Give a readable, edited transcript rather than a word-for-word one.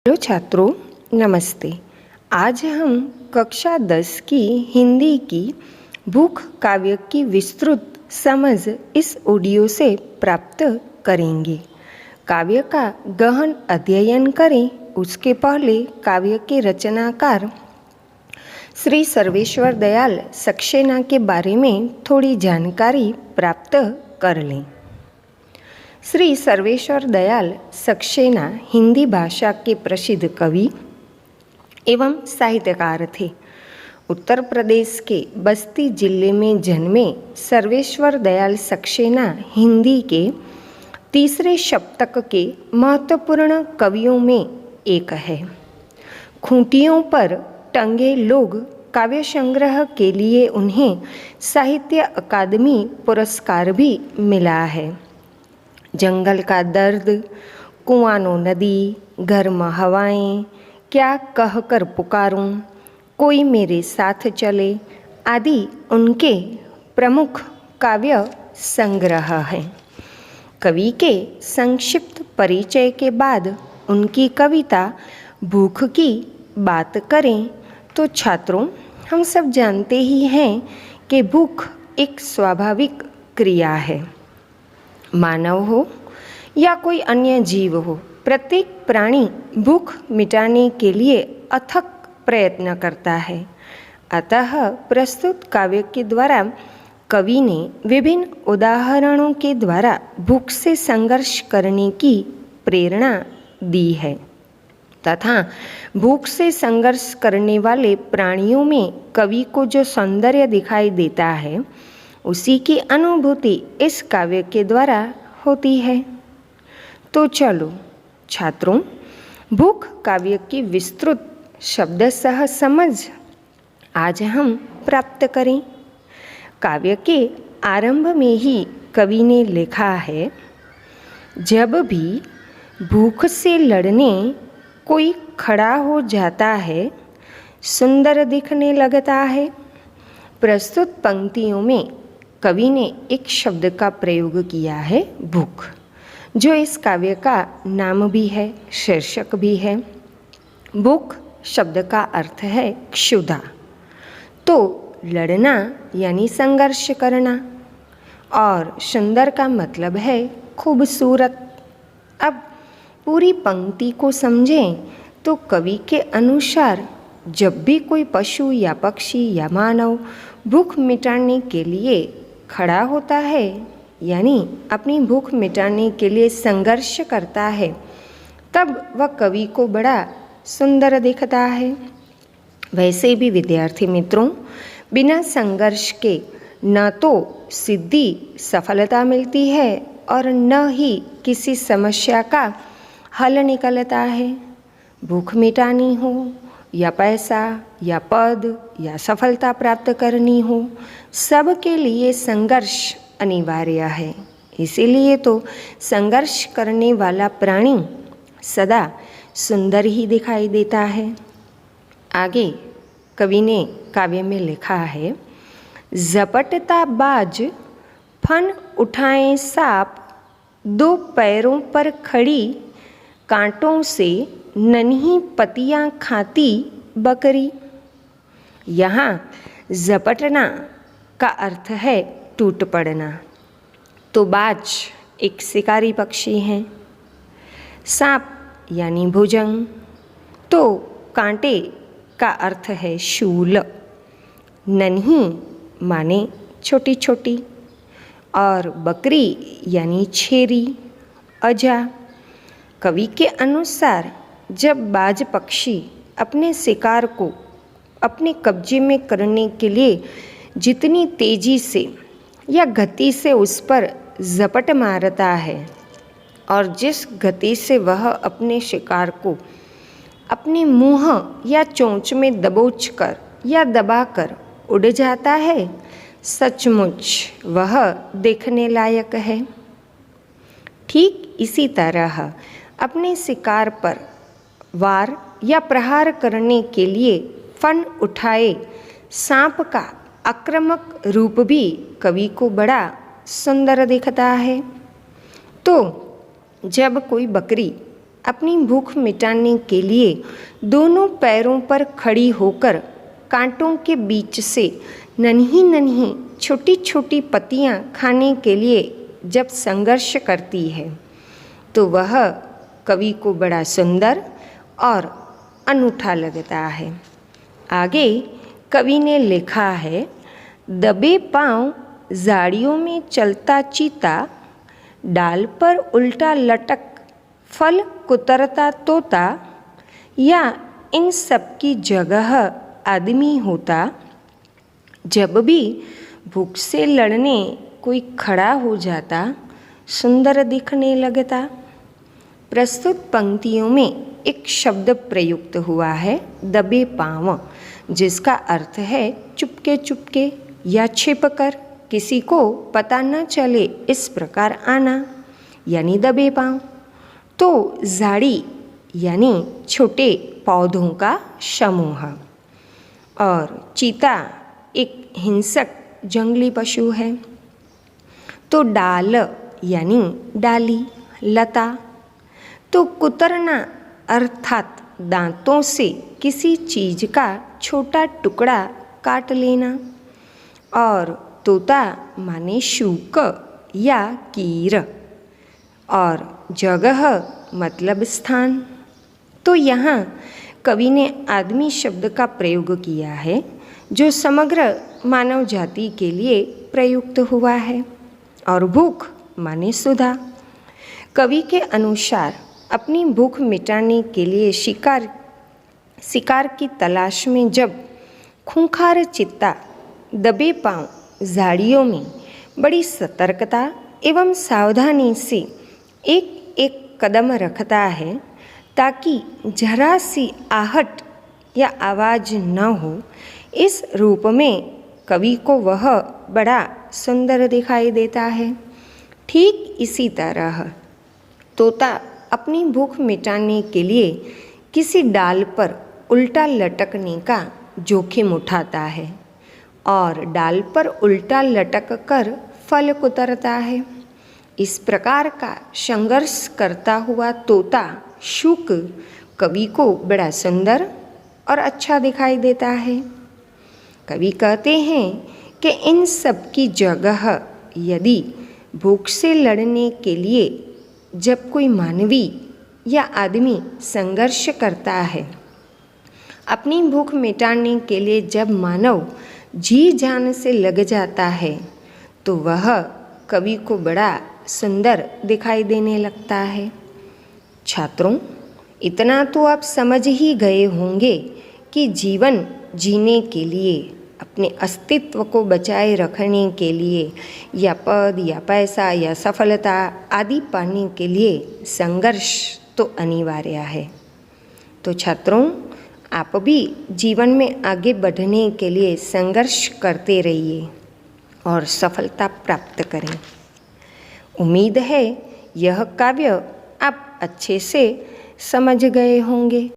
Hello छात्रों, नमस्ते। आज हम कक्षा 10 की हिंदी की भूख काव्य की विस्तृत समझ इस ऑडियो से प्राप्त करेंगे। काव्य का गहन अध्ययन करें उसके पहले काव्य के रचनाकार श्री सर्वेश्वर दयाल सक्सेना के बारे में थोड़ी जानकारी प्राप्त कर लें। श्री सर्वेश्वर दयाल सक्सेना हिंदी भाषा के प्रसिद्ध कवि एवं साहित्यकार थे। उत्तर प्रदेश के बस्ती जिले में जन्मे सर्वेश्वर दयाल सक्सेना हिंदी के तीसरे शतक के महत्वपूर्ण कवियों में एक है। खूंटियों पर टंगे लोग काव्य संग्रह के लिए उन्हें साहित्य अकादमी पुरस्कार भी मिला है। जंगल का दर्द, कुआनो नदी, गर्म हवाएं, क्या कहकर पुकारूं, कोई मेरे साथ चले आदि उनके प्रमुख काव्य संग्रह हैं। कवि के संक्षिप्त परिचय के बाद उनकी कविता भूख की बात करें तो छात्रों, हम सब जानते ही हैं कि भूख एक स्वाभाविक क्रिया है। मानव हो या कोई अन्य जीव हो, प्रत्येक प्राणी भूख मिटाने के लिए अथक प्रयत्न करता है। अतः प्रस्तुत काव्य के द्वारा कवि ने विभिन्न उदाहरणों के द्वारा भूख से संघर्ष करने की प्रेरणा दी है तथा भूख से संघर्ष करने वाले प्राणियों में कवि को जो सौंदर्य दिखाई देता है उसी की अनुभूति इस काव्य के द्वारा होती है। तो चलो छात्रों, भूख काव्य की विस्तृत शब्दशः समझ आज हम प्राप्त करें। काव्य के आरंभ में ही कवि ने लिखा है, जब भी भूख से लड़ने कोई खड़ा हो जाता है, सुंदर दिखने लगता है। प्रस्तुत पंक्तियों में कवि ने एक शब्द का प्रयोग किया है, भूख, जो इस काव्य का नाम भी है, शीर्षक भी है। भूख शब्द का अर्थ है क्षुधा, तो लड़ना यानी संघर्ष करना, और सुंदर का मतलब है खूबसूरत। अब पूरी पंक्ति को समझें तो कवि के अनुसार जब भी कोई पशु या पक्षी या मानव भूख मिटाने के लिए खड़ा होता है यानी अपनी भूख मिटाने के लिए संघर्ष करता है, तब वह कवि को बड़ा सुंदर दिखता है। वैसे भी विद्यार्थी मित्रों, बिना संघर्ष के न तो सिद्धि सफलता मिलती है और न ही किसी समस्या का हल निकलता है। भूख मिटानी हो या पैसा या पद या सफलता प्राप्त करनी हो, सबके लिए संघर्ष अनिवार्य है। इसीलिए तो संघर्ष करने वाला प्राणी सदा सुंदर ही दिखाई देता है। आगे कवि ने काव्य में लिखा है, झपटता बाज फन उठाए सांप, दो पैरों पर खड़ी कांटों से नन्ही पतियां खाती बकरी। यहाँ झपटना का अर्थ है टूट पड़ना। तो बाज एक शिकारी पक्षी है, सांप यानी भुजंग, तो कांटे का अर्थ है शूल, नन्ही माने छोटी छोटी, और बकरी यानी छेरी, अजा। कवि के अनुसार जब बाज पक्षी अपने शिकार को अपने कब्जे में करने के लिए जितनी तेजी से या गति से उस पर झपट मारता है और जिस गति से वह अपने शिकार को अपने मुंह या चोंच में दबोच कर या दबाकर उड़ जाता है, सचमुच वह देखने लायक है। ठीक इसी तरह अपने शिकार पर वार या प्रहार करने के लिए फन उठाए सांप का आक्रामक रूप भी कवि को बड़ा सुंदर दिखता है। तो जब कोई बकरी अपनी भूख मिटाने के लिए दोनों पैरों पर खड़ी होकर कांटों के बीच से नन्ही नन्ही छोटी छोटी पत्तियां खाने के लिए जब संघर्ष करती है तो वह कवि को बड़ा सुंदर और अनूठा लगता है। आगे कवि ने लिखा है, दबे पांव झाड़ियों में चलता चीता, डाल पर उल्टा लटक फल कुतरता तोता, या इन सब की जगह आदमी होता। जब भी भूख से लड़ने कोई खड़ा हो जाता सुंदर दिखने लगता। प्रस्तुत पंक्तियों में एक शब्द प्रयुक्त हुआ है दबे पांव, जिसका अर्थ है चुपके चुपके या छिपकर, किसी को पता न चले इस प्रकार आना, यानी दबे पांव। तो झाड़ी यानी छोटे पौधों का समूह, और चीता एक हिंसक जंगली पशु है। तो डाल यानी डाली, लता। तो कुतरना अर्थात दांतों से किसी चीज का छोटा टुकड़ा काट लेना, और तोता माने शूक या कीर, और जगह मतलब स्थान। तो यहाँ कवि ने आदमी शब्द का प्रयोग किया है जो समग्र मानव जाति के लिए प्रयुक्त हुआ है, और भूख माने सुधा। कवि के अनुसार अपनी भूख मिटाने के लिए शिकार की तलाश में जब खूंखार चित्ता दबे पांव झाड़ियों में बड़ी सतर्कता एवं सावधानी से एक एक कदम रखता है ताकि जरा सी आहट या आवाज़ न हो, इस रूप में कवि को वह बड़ा सुंदर दिखाई देता है। ठीक इसी तरह तोता अपनी भूख मिटाने के लिए किसी डाल पर उल्टा लटकने का जोखिम उठाता है, और डाल पर उल्टा लटक कर फल कुतरता है। इस प्रकार का संघर्ष करता हुआ तोता शूक कवि को बड़ा सुंदर और अच्छा दिखाई देता है। कवि कहते हैं कि इन सब की जगह यदि भूख से लड़ने के लिए जब कोई मानवी या आदमी संघर्ष करता है, अपनी भूख मिटाने के लिए जब मानव जी जान से लग जाता है, तो वह कवि को बड़ा सुंदर दिखाई देने लगता है। छात्रों, इतना तो आप समझ ही गए होंगे कि जीवन जीने के लिए, अपने अस्तित्व को बचाए रखने के लिए, या पद या पैसा या सफलता आदि पाने के लिए संघर्ष तो अनिवार्य है। तो छात्रों, आप भी जीवन में आगे बढ़ने के लिए संघर्ष करते रहिए और सफलता प्राप्त करें। उम्मीद है यह काव्य आप अच्छे से समझ गए होंगे।